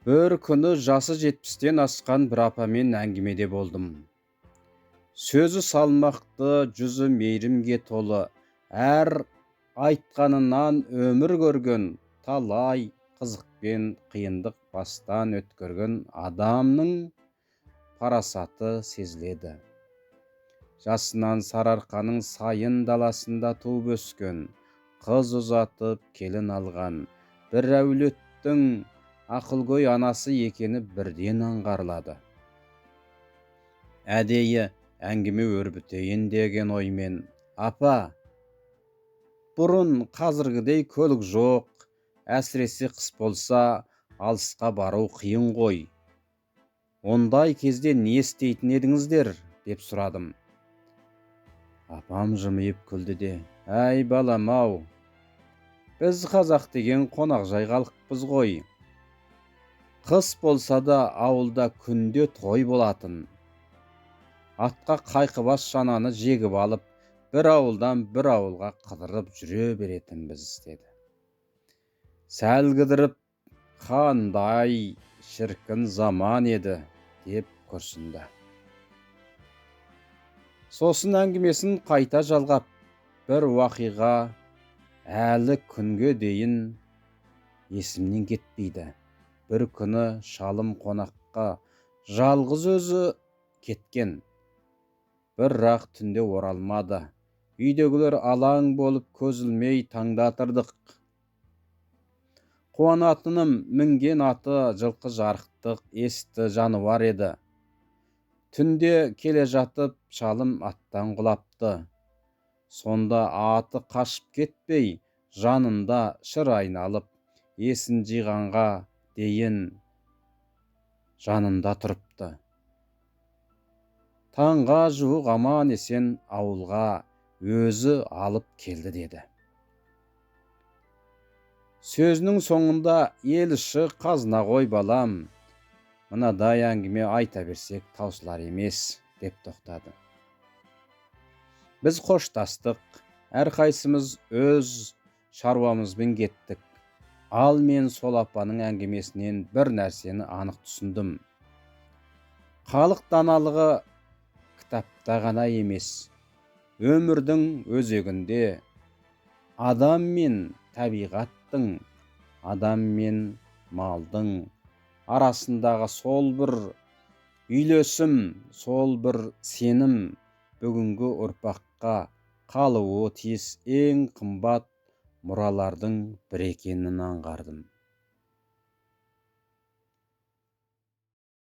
Бір күні жасы 70-тен асқан бір апамен әңгімеде болдым. Сөзі салмақты, жүзі мейірімге толы, әр айтқанынан өмір көрген, талай қызық пен қиындық бастан өткерген адамның парасаты сезіледі. Жасынан сарыарқаның сайын даласында туып өскен, қыз ұзатып келін алған бір әулеттің ақылгөй анасы екені бірден аңғарылады. Әдейі әңгіме өрбітейін деген оймен: апа, бұрын қазіргідей көлік жоқ, әсіресе қыс болса алысқа бару қиын ғой. Ондай кезде не істейтін едіңіздер, деп сұрадым. Апам жымиып күлді де: әй балам-ау, біз қазақ деген қонақжай халықпыз ғой. Қыс болса да ауылда күнде той болатын. Атқа қайқыбас шананы жегіп алып, бір ауылдан бір ауылға қыдырып жүре беретінбіз, деді. Сәл кідіріп: қандай шіркін заман еді, деп күрсінді. Сосын әңгімесін қайта жалғап, бір уақиға әлі күнге дейін есімнен кетпейді. Бір күні шалым қонаққа жалғыз өзі кеткен. Бірақ түнде оралмады. Үйдегілер алаң болып көз ілмей таңдатырдық. Қуанатыным, мінген аты жылқы жарықтық есті жануар еді. Түнде келе жатып шалым аттан құлапты. Сонда аты қашып кетпей, жанында шыр айналып, есін жиғанға дейін жанында тұрыпты. Таңға жуық аман есен ауылға өзі алып келді, деді. Сөзінің соңында: ел іші қазына ғой балам, мынадай әңгіме айта берсек таусылар емес, деп тоқтады. Біз қоштастық, әрқайсымыз өз шаруамызбен кеттік. Ал мен сол апаның әңгімесінен бір нәрсені анық түсіндім. Халық даналығы кітапта ғана емес, өмірдің өзегінде, адам мен табиғаттың, адам мен малдың арасындағы сол бір үйлесім, сол бір сенім бүгінгі ұрпаққа қалуы тиіс ең қымбат мұралардың бірі екенін аңғардым.